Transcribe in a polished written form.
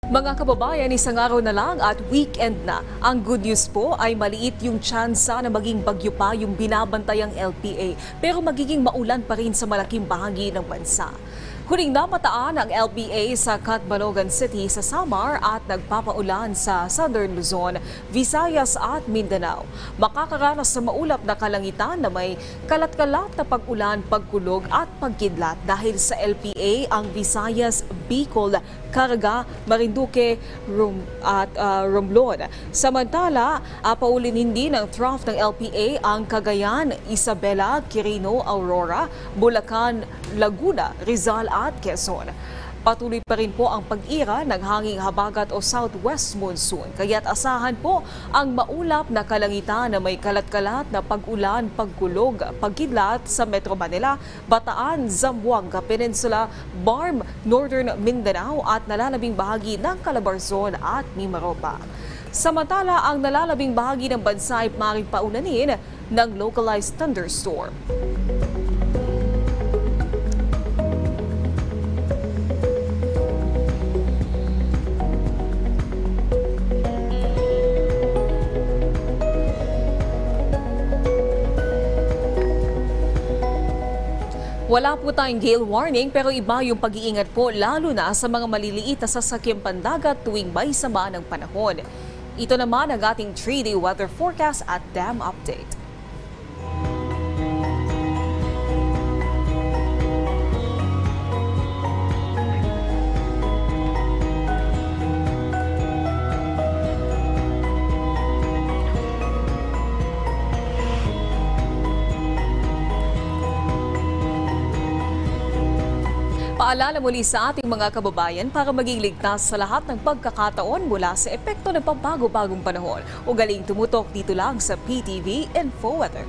Mga kababayan, isang araw na lang at weekend na. Ang good news po ay maliit yung tsansa na maging bagyo pa yung binabantayang LPA, pero magiging maulan pa rin sa malaking bahagi ng bansa. Huling napataan ang LPA sa Catbalogan City sa Samar at nagpapaulan sa Southern Luzon, Visayas at Mindanao. Makakaranas sa maulap na kalangitan na may kalat-kalat na pag-ulan, pagkulog at pagkidlat dahil sa LPA ang Visayas, Bicol, Caraga, Marinduque at Romblon. Samantala, paulinin din ng trough ng LPA ang Cagayan, Isabela, Quirino, Aurora, Bulacan, Laguna, Rizal at Quezon. Patuloy pa rin po ang pag-ira ng hanging habagat o southwest monsoon. Kaya't asahan po ang maulap na kalangitan na may kalat-kalat na pag-ulan, pagkulog, pagkidlat sa Metro Manila, Bataan, Zamboanga Peninsula, Barm, Northern Mindanao at nalalabing bahagi ng Calabarzon at Mimaropa. Samantala, ang nalalabing bahagi ng bansa ay maaaring paunanin ng localized thunderstorm. Wala po tayong gale warning pero iba yung pag-iingat po lalo na sa mga maliliit na sasakyang pandagat tuwing may sama ng panahon. Ito naman ang ating 3-day weather forecast at dam update. Paalala muli sa ating mga kababayan para maging ligtas sa lahat ng pagkakataon mula sa epekto ng pagbago-bagong panahon. Ugaling tumutok dito lang sa PTV Info Weather.